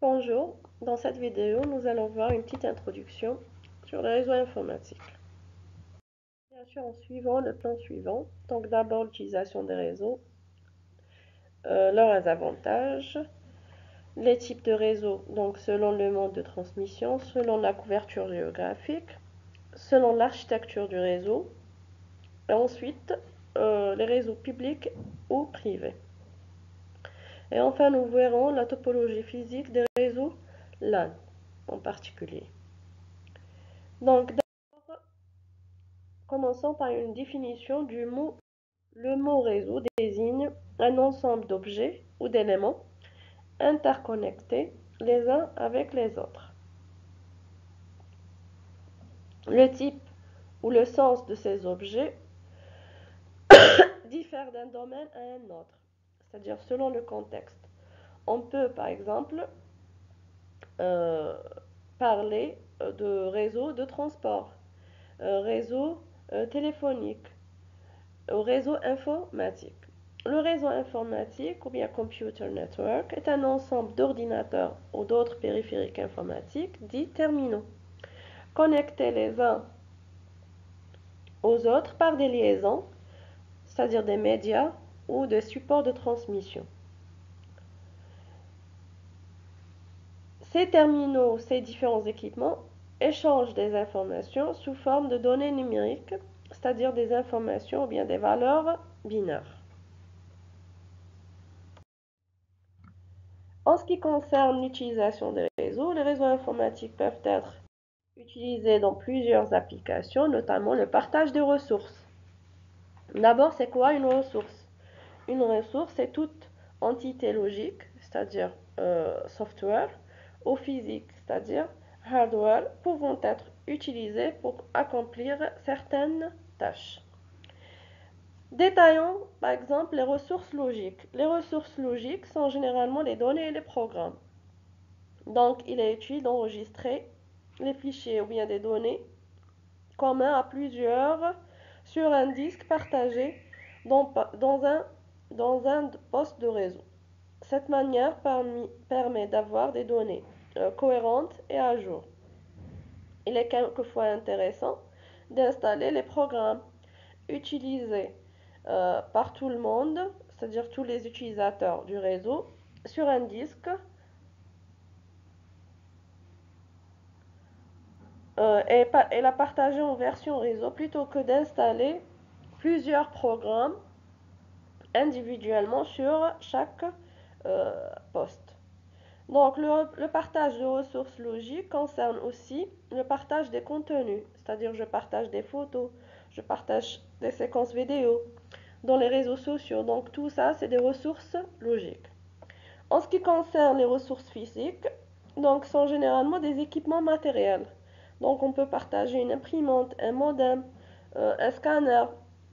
Bonjour, dans cette vidéo, nous allons voir une petite introduction sur les réseaux informatiques. Bien sûr, en suivant le plan suivant, donc d'abord l'utilisation des réseaux, leurs avantages, les types de réseaux, donc selon le mode de transmission, selon la couverture géographique, selon l'architecture du réseau, et ensuite les réseaux publics ou privés. Et enfin, nous verrons la topologie physique des réseaux LAN en particulier. Donc, d'abord, commençons par une définition du mot. Le mot réseau désigne un ensemble d'objets ou d'éléments interconnectés les uns avec les autres. Le type ou le sens de ces objets diffère d'un domaine à un autre, c'est-à-dire selon le contexte. On peut par exemple parler de réseau de transport, réseau téléphonique, réseau informatique. Le réseau informatique ou bien computer network est un ensemble d'ordinateurs ou d'autres périphériques informatiques dits terminaux, connectés les uns aux autres par des liaisons, c'est-à-dire des médias ou des supports de transmission. Ces terminaux, ces différents équipements échangent des informations sous forme de données numériques, c'est-à-dire des informations ou bien des valeurs binaires. En ce qui concerne l'utilisation des réseaux, les réseaux informatiques peuvent être utilisés dans plusieurs applications, notamment le partage des ressources. D'abord, c'est quoi une ressource? Une ressource est toute entité logique, c'est-à-dire software, ou physique, c'est-à-dire hardware, pouvant être utilisée pour accomplir certaines tâches. Détaillons par exemple les ressources logiques. Les ressources logiques sont généralement les données et les programmes. Donc, il est utile d'enregistrer les fichiers ou bien des données communs à plusieurs sur un disque partagé dans un poste de réseau. Cette manière permet d'avoir des données cohérentes et à jour. Il est quelquefois intéressant d'installer les programmes utilisés par tout le monde, c'est-à-dire tous les utilisateurs du réseau, sur un disque et la partager en version réseau plutôt que d'installer plusieurs programmes individuellement sur chaque poste. Donc le partage de ressources logiques concerne aussi le partage des contenus, c'est-à-dire je partage des photos, je partage des séquences vidéo dans les réseaux sociaux. Donc tout ça, c'est des ressources logiques. En ce qui concerne les ressources physiques, donc sont généralement des équipements matériels. Donc on peut partager une imprimante, un modem, un scanner.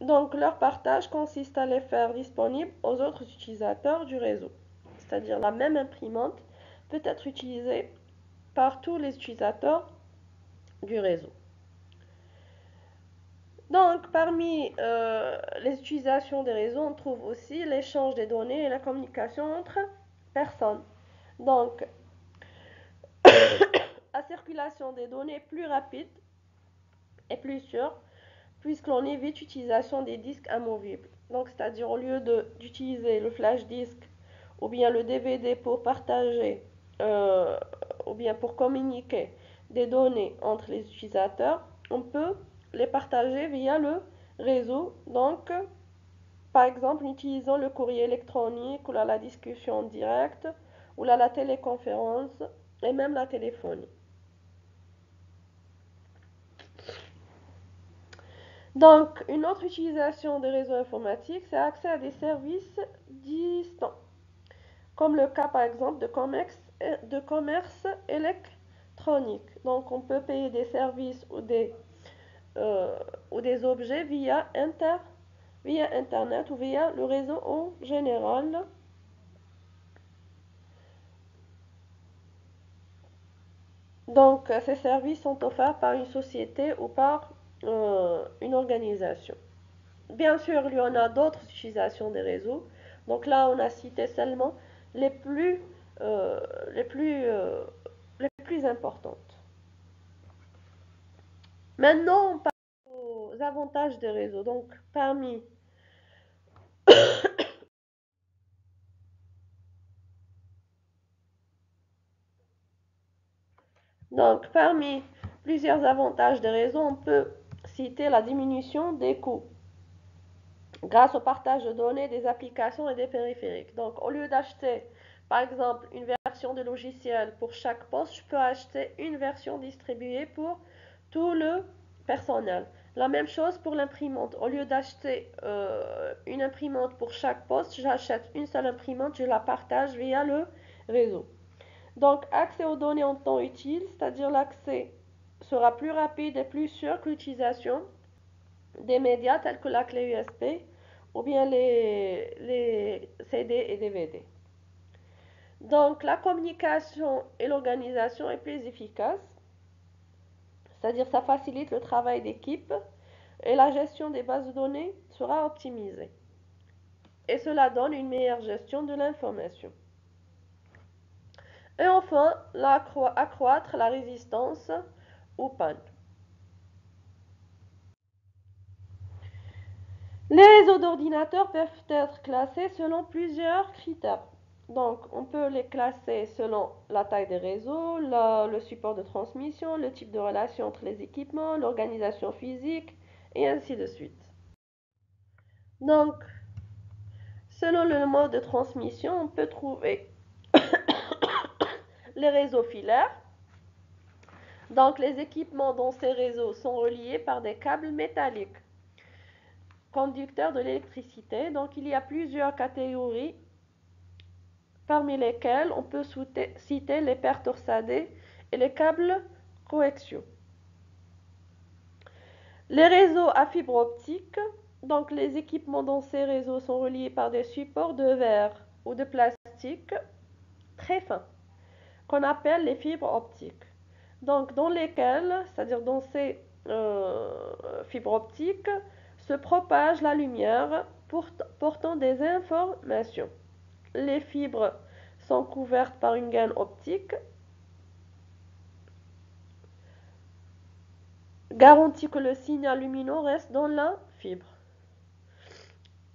Donc leur partage consiste à les faire disponibles aux autres utilisateurs du réseau. C'est-à-dire la même imprimante peut être utilisée par tous les utilisateurs du réseau. Donc parmi les utilisations des réseaux, on trouve aussi l'échange des données et la communication entre personnes. Donc la circulation des données est plus rapide et plus sûre puisque l'on évite l'utilisation des disques amovibles. Donc, c'est-à-dire au lieu d'utiliser le flash disk ou bien le DVD pour partager ou bien pour communiquer des données entre les utilisateurs, on peut les partager via le réseau. Donc, par exemple, en utilisant le courrier électronique ou la discussion en direct ou la téléconférence et même la téléphonie. Donc, une autre utilisation des réseaux informatiques, c'est accès à des services distants, comme le cas par exemple de commerce électronique. Donc, on peut payer des services ou des objets via Internet ou via le réseau en général. Donc, ces services sont offerts par une société ou par une organisation. Bien sûr, il y en a d'autres utilisations des réseaux. Donc là, on a cité seulement les plus euh, les plus, euh, les plus importantes. Maintenant, on passe aux avantages des réseaux. Parmi plusieurs avantages des réseaux, on peut citer la diminution des coûts grâce au partage de données, des applications et des périphériques. Donc, au lieu d'acheter, par exemple, une version de logiciel pour chaque poste, je peux acheter une version distribuée pour tout le personnel. La même chose pour l'imprimante. Au lieu d'acheter une imprimante pour chaque poste, j'achète une seule imprimante, je la partage via le réseau. Donc, accès aux données en temps utile, c'est-à-dire l'accès sera plus rapide et plus sûr que l'utilisation des médias tels que la clé USB ou bien les CD et DVD. Donc, la communication et l'organisation est plus efficace, c'est-à-dire ça facilite le travail d'équipe et la gestion des bases de données sera optimisée. Et cela donne une meilleure gestion de l'information. Et enfin, accroître la résistance aux pannes. Les réseaux d'ordinateurs peuvent être classés selon plusieurs critères. Donc, on peut les classer selon la taille des réseaux, le support de transmission, le type de relation entre les équipements, l'organisation physique, et ainsi de suite. Donc, selon le mode de transmission, on peut trouver les réseaux filaires. Donc, les équipements dans ces réseaux sont reliés par des câbles métalliques, conducteurs de l'électricité. Donc, il y a plusieurs catégories parmi lesquels on peut citer les paires torsadées et les câbles coaxiaux. Les réseaux à fibre optique, donc les équipements dans ces réseaux sont reliés par des supports de verre ou de plastique très fins, qu'on appelle les fibres optiques. Donc dans lesquels, c'est-à-dire dans ces fibres optiques, se propage la lumière portant des informations. Les fibres sont couvertes par une gaine optique, garantit que le signal lumineux reste dans la fibre.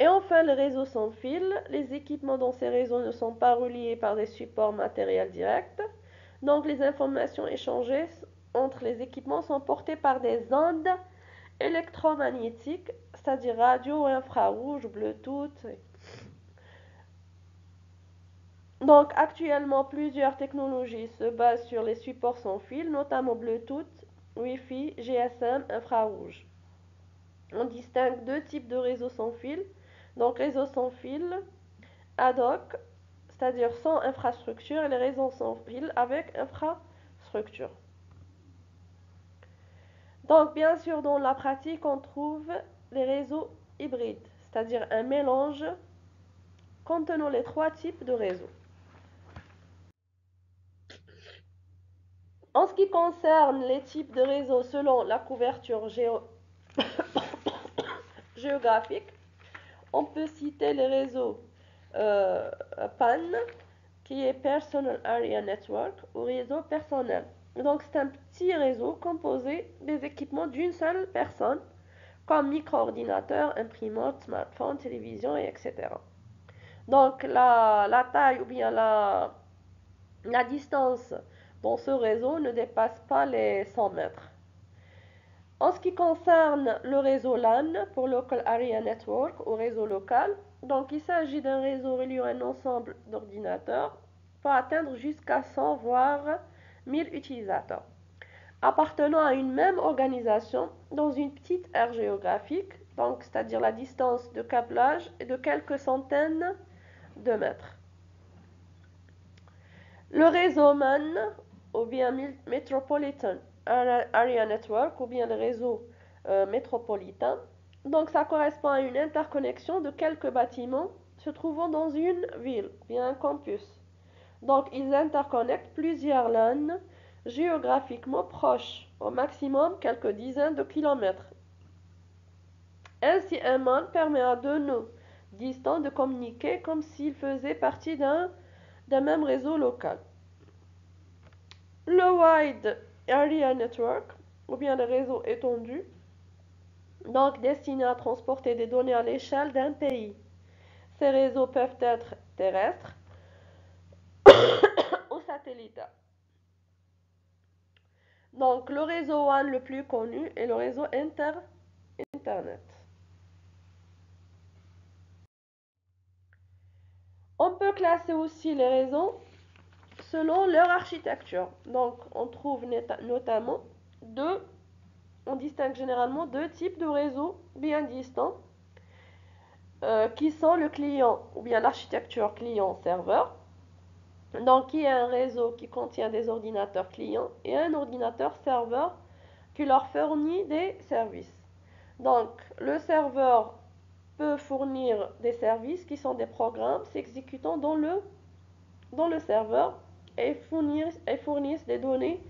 Et enfin, les réseaux sans fil. Les équipements dans ces réseaux ne sont pas reliés par des supports matériels directs. Donc, les informations échangées entre les équipements sont portées par des ondes électromagnétiques, c'est-à-dire radio, infrarouge, Bluetooth. Donc, actuellement, plusieurs technologies se basent sur les supports sans fil, notamment Bluetooth, Wi-Fi, GSM, infrarouge. On distingue deux types de réseaux sans fil. Donc, réseaux sans fil ad hoc, c'est-à-dire sans infrastructure, et les réseaux sans fil avec infrastructure. Donc, bien sûr, dans la pratique, on trouve les réseaux hybrides, c'est-à-dire un mélange contenant les trois types de réseaux. En ce qui concerne les types de réseaux selon la couverture géographique, on peut citer les réseaux PAN, qui est Personal Area Network, ou réseau personnel. Donc, c'est un petit réseau composé des équipements d'une seule personne, comme micro-ordinateur, imprimante, smartphone, télévision, etc. Donc, la taille ou bien la distance dans ce réseau ne dépasse pas les 100 mètres. En ce qui concerne le réseau LAN pour Local Area Network ou réseau local, donc il s'agit d'un réseau reliant un ensemble d'ordinateurs pour atteindre jusqu'à 100 voire 1000 utilisateurs, appartenant à une même organisation dans une petite aire géographique, donc c'est-à-dire la distance de câblage est de quelques centaines de mètres. Le réseau MAN ou bien Metropolitan Area Network ou bien le réseau métropolitain. Donc ça correspond à une interconnexion de quelques bâtiments se trouvant dans une ville, bien un campus. Donc ils interconnectent plusieurs LAN géographiquement proches, au maximum quelques dizaines de kilomètres. Ainsi un MAN permet à deux nœuds distants de communiquer comme s'ils faisaient partie d'un d'un même réseau local. Le Wide Area Network, ou bien le réseau étendu, donc destiné à transporter des données à l'échelle d'un pays. Ces réseaux peuvent être terrestres ou satellitaires. Donc le réseau WAN le plus connu est le réseau Internet. On peut classer aussi les réseaux selon leur architecture. Donc on trouve notamment on distingue généralement deux types de réseaux bien distincts qui sont le client ou bien l'architecture client-serveur. Donc il y a un réseau qui contient des ordinateurs clients et un ordinateur serveur qui leur fournit des services. Donc le serveur peut fournir des services qui sont des programmes s'exécutant dans le serveur et fournissent des données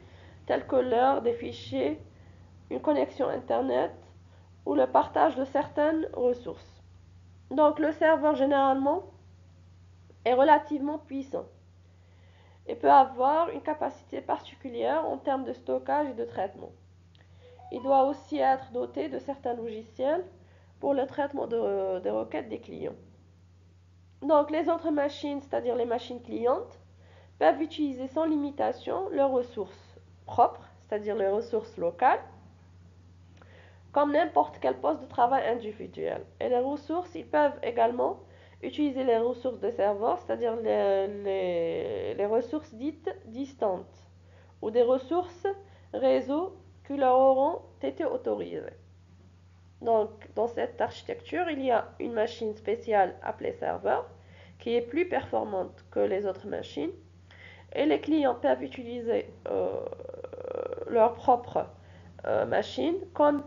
telles que l'heure, des fichiers, une connexion Internet ou le partage de certaines ressources. Donc le serveur généralement est relativement puissant et peut avoir une capacité particulière en termes de stockage et de traitement. Il doit aussi être doté de certains logiciels pour le traitement des requêtes des clients. Donc les autres machines, c'est-à-dire les machines clientes, peuvent utiliser sans limitation leurs ressources propres, c'est-à-dire les ressources locales, comme n'importe quel poste de travail individuel. Et les ressources, ils peuvent également utiliser les ressources de serveur, c'est-à-dire les ressources dites distantes, ou des ressources réseau qui leur auront été autorisées. Donc, dans cette architecture, il y a une machine spéciale appelée serveur, qui est plus performante que les autres machines, et les clients peuvent utiliser leur propre machine comme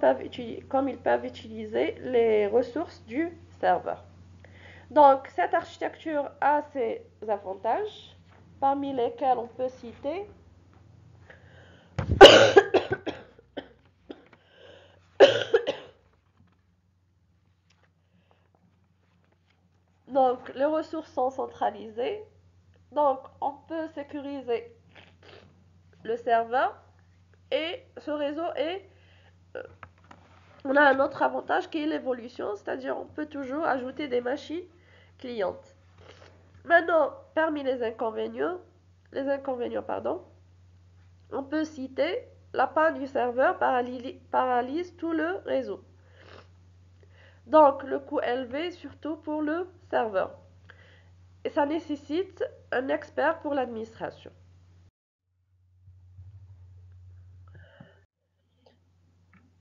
ils peuvent utiliser les ressources du serveur. Donc cette architecture a ses avantages, parmi lesquels on peut citer donc les ressources sont centralisées, donc on peut sécuriser le serveur et ce réseau est on a un autre avantage qui est l'évolution, c'est-à-dire on peut toujours ajouter des machines clientes. Maintenant, parmi les inconvénients, pardon, on peut citer la panne du serveur paralyse tout le réseau. Donc, le coût élevé, surtout pour le serveur. Et ça nécessite un expert pour l'administration.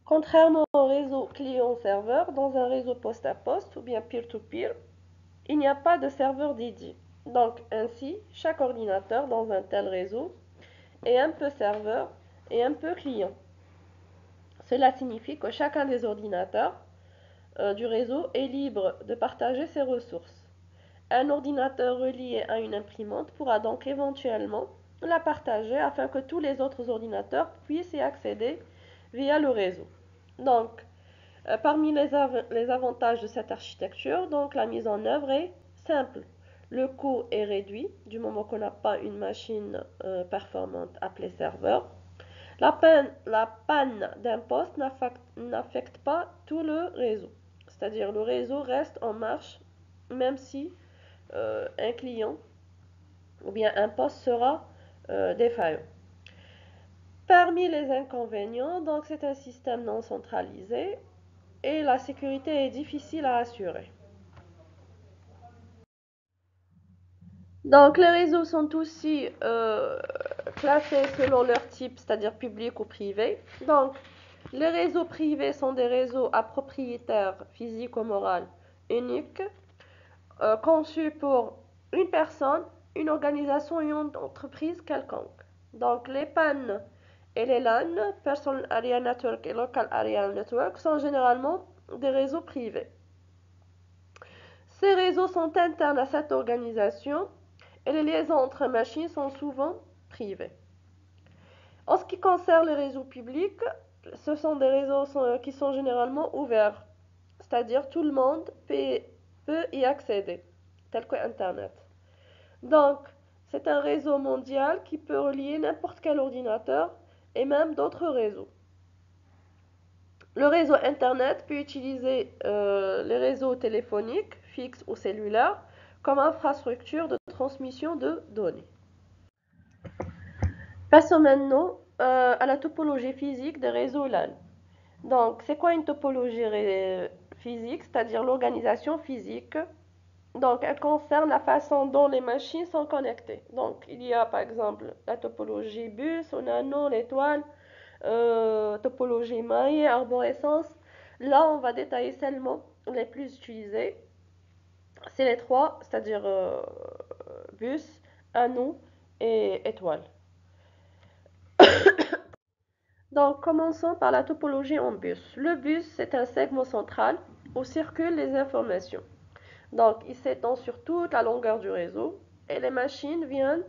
Contrairement au réseau client-serveur, dans un réseau poste-à-poste ou bien peer-to-peer, il n'y a pas de serveur dédié. Donc, ainsi, chaque ordinateur dans un tel réseau est un peu serveur et un peu client. Cela signifie que chacun des ordinateurs du réseau est libre de partager ses ressources. Un ordinateur relié à une imprimante pourra donc éventuellement la partager afin que tous les autres ordinateurs puissent y accéder via le réseau. Donc, parmi les avantages de cette architecture, donc la mise en œuvre est simple. Le coût est réduit du moment qu'on n'a pas une machine performante appelée serveur. La panne d'un poste n'affecte pas tout le réseau. C'est-à-dire le réseau reste en marche même si un client ou bien un poste sera défaillant. Parmi les inconvénients, donc c'est un système non centralisé et la sécurité est difficile à assurer. Donc les réseaux sont aussi classés selon leur type, c'est-à-dire public ou privé. Donc les réseaux privés sont des réseaux à propriétaire physique ou moral unique, conçus pour une personne, une organisation ou une entreprise quelconque. Donc les PAN et les LAN, Personal Area Network et Local Area Network, sont généralement des réseaux privés. Ces réseaux sont internes à cette organisation et les liaisons entre machines sont souvent privées. En ce qui concerne les réseaux publics, ce sont des réseaux qui sont généralement ouverts, c'est-à-dire tout le monde peut y accéder, tel que Internet. Donc, C'est un réseau mondial qui peut relier n'importe quel ordinateur et même d'autres réseaux. Le réseau Internet peut utiliser les réseaux téléphoniques, fixes ou cellulaires, comme infrastructure de transmission de données. Passons maintenant à la topologie physique des réseaux LAN. Donc, c'est quoi une topologie physique? C'est-à-dire l'organisation physique. Donc, elle concerne la façon dont les machines sont connectées. Donc, il y a par exemple la topologie bus, on a non, l'étoile, topologie maille, arborescence. Là, on va détailler seulement les plus utilisés. C'est les trois, c'est-à-dire bus, anneau et étoile. Donc, commençons par la topologie en bus. Le bus, c'est un segment central où circulent les informations. Donc, il s'étend sur toute la longueur du réseau et les machines viennent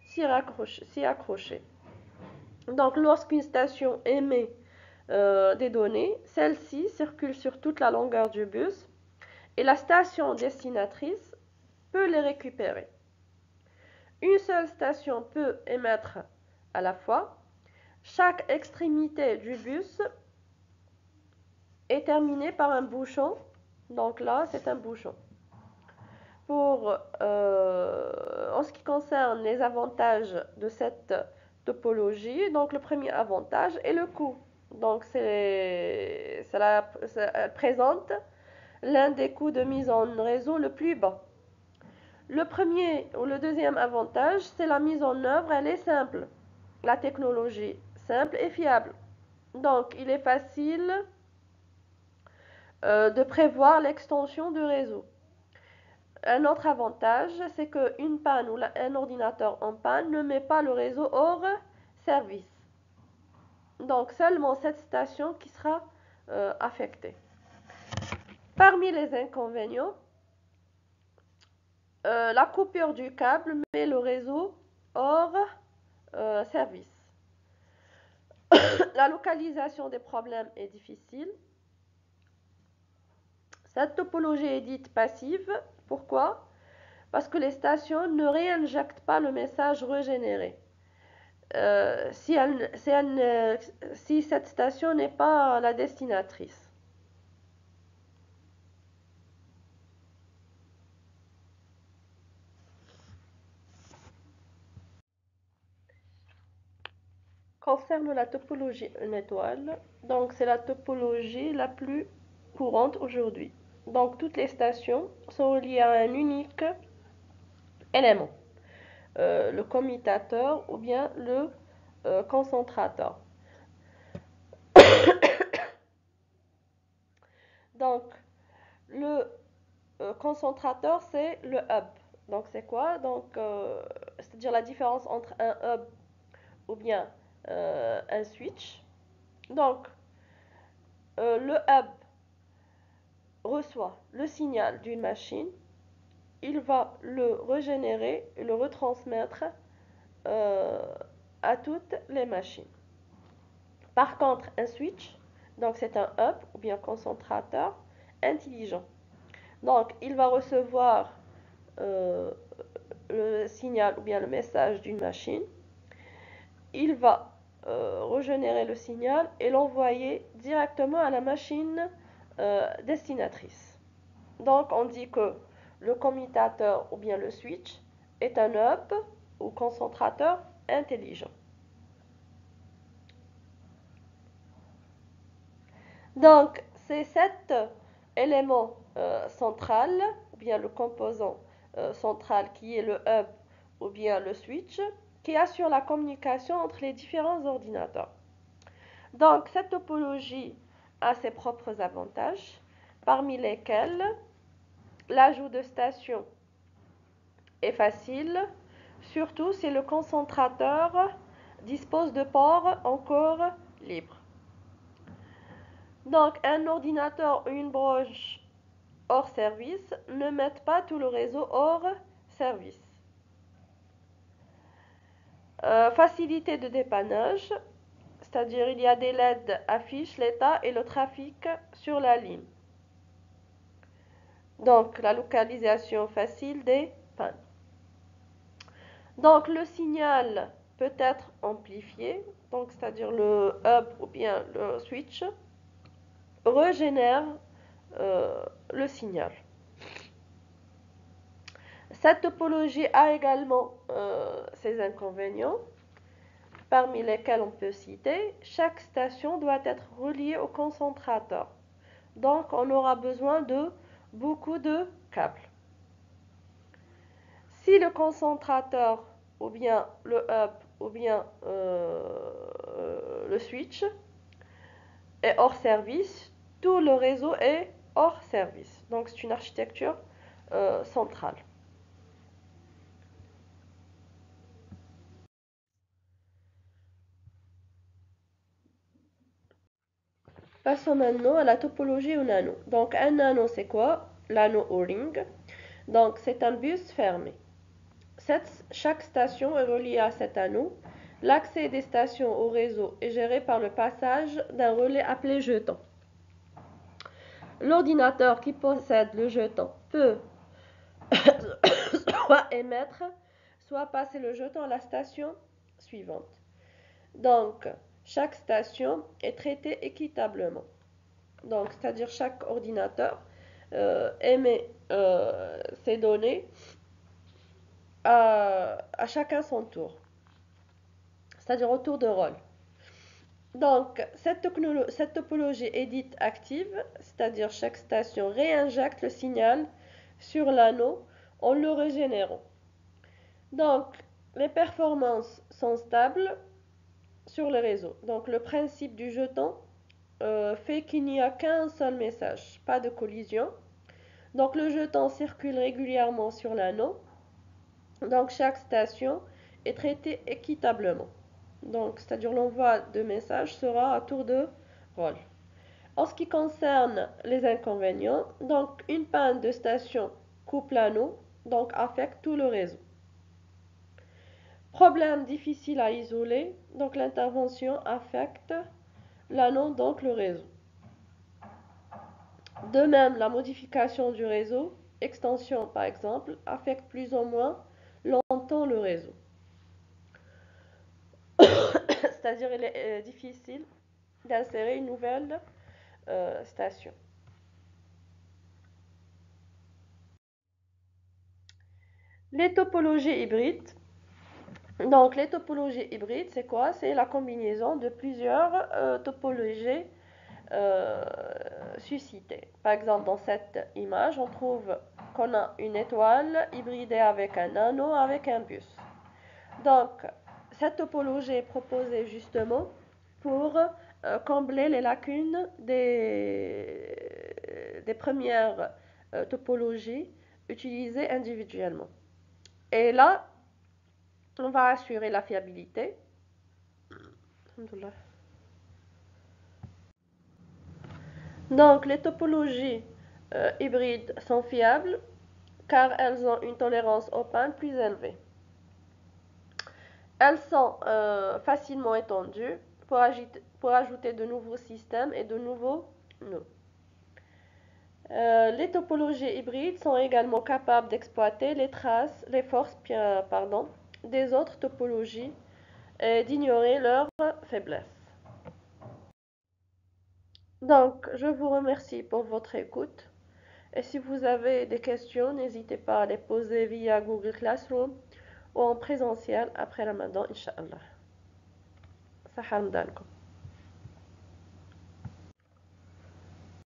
s'y accrocher. Donc, lorsqu'une station émet des données, celles-ci circulent sur toute la longueur du bus et la station destinatrice peut les récupérer. Une seule station peut émettre à la fois. Chaque extrémité du bus est terminée par un bouchon. Donc là, c'est un bouchon. En ce qui concerne les avantages de cette topologie, donc le premier avantage est le coût. Donc elle présente l'un des coûts de mise en réseau le plus bas. Le premier ou le deuxième avantage, c'est la mise en œuvre, elle est simple. La technologie simple et fiable. Donc, il est facile de prévoir l'extension du réseau. Un autre avantage, c'est qu'une panne ou un ordinateur en panne ne met pas le réseau hors service. Donc, seulement cette station qui sera affectée. Parmi les inconvénients, la coupure du câble met le réseau hors service. La localisation des problèmes est difficile. Cette topologie est dite passive. Pourquoi? Parce que les stations ne réinjectent pas le message régénéré. Si cette station n'est pas la destinatrice. Concerne la topologie en étoile, donc c'est la topologie la plus courante aujourd'hui. Donc toutes les stations sont reliées à un unique élément, le commutateur ou bien le concentrateur. Donc le concentrateur, c'est le hub. Donc c'est quoi? Donc c'est-à-dire la différence entre un hub ou bien un switch. Donc le hub reçoit le signal d'une machine, il va le régénérer et le retransmettre à toutes les machines. Par contre, un switch, donc c'est un hub ou bien concentrateur intelligent. Donc il va recevoir le signal ou bien le message d'une machine, il va régénérer le signal et l'envoyer directement à la machine destinatrice. Donc on dit que le commutateur ou bien le switch est un hub ou concentrateur intelligent. Donc c'est cet élément central ou bien le composant central qui est le hub ou bien le switch qui assure la communication entre les différents ordinateurs. Donc cette topologie a ses propres avantages, parmi lesquels l'ajout de stations est facile, surtout si le concentrateur dispose de ports encore libres. Donc un ordinateur ou une broche hors service ne mettent pas tout le réseau hors service. Facilité de dépannage, c'est-à-dire il y a des LED affichent l'état et le trafic sur la ligne. Donc la localisation facile des pannes. Donc le signal peut être amplifié, donc c'est-à-dire le up ou bien le switch régénère le signal. Cette topologie a également ses inconvénients, parmi lesquels on peut citer, chaque station doit être reliée au concentrateur. Donc on aura besoin de beaucoup de câbles. Si le concentrateur ou bien le hub ou bien le switch est hors service, tout le réseau est hors service. Donc c'est une architecture centrale. Passons maintenant à la topologie au nano. Donc un nano c'est quoi? L'anneau au ring. Donc c'est un bus fermé. Chaque station est reliée à cet anneau. L'accès des stations au réseau est géré par le passage d'un relais appelé jeton. L'ordinateur qui possède le jeton peut soit émettre, soit passer le jeton à la station suivante. Donc, chaque station est traitée équitablement. Donc, c'est-à-dire chaque ordinateur émet ses données à chacun son tour, c'est-à-dire au tour de rôle. Donc, cette topologie est dite active, c'est-à-dire chaque station réinjecte le signal sur l'anneau en le régénérant. Donc, les performances sont stables sur le réseau. Donc, le principe du jeton fait qu'il n'y a qu'un seul message, pas de collision. Donc, le jeton circule régulièrement sur l'anneau. Donc, chaque station est traitée équitablement. Donc, c'est-à-dire l'envoi de messages sera à tour de rôle. En ce qui concerne les inconvénients, donc une panne de station coupe l'anneau, donc affecte tout le réseau. Problème difficile à isoler, donc l'intervention affecte l'anneau, donc le réseau. De même, la modification du réseau, extension par exemple, affecte plus ou moins longtemps le réseau. C'est-à-dire il est difficile d'insérer une nouvelle station. Les topologies hybrides. Donc les topologies hybrides, c'est quoi? C'est la combinaison de plusieurs topologies euh, suscitées. Par exemple, dans cette image, on trouve qu'on a une étoile hybridée avec un anneau, avec un bus. Donc, cette topologie est proposée justement pour combler les lacunes des premières topologies utilisées individuellement. Et là, on va assurer la fiabilité. Donc, les topologies hybrides sont fiables car elles ont une tolérance aux pannes plus élevée. Elles sont facilement étendues pour ajouter de nouveaux systèmes et de nouveaux nœuds. Les topologies hybrides sont également capables d'exploiter les forces des autres topologies et d'ignorer leurs faiblesses. Donc, je vous remercie pour votre écoute. Et si vous avez des questions, n'hésitez pas à les poser via Google Classroom ou en présentiel après Ramadan, Inch'Allah. Saham Danko.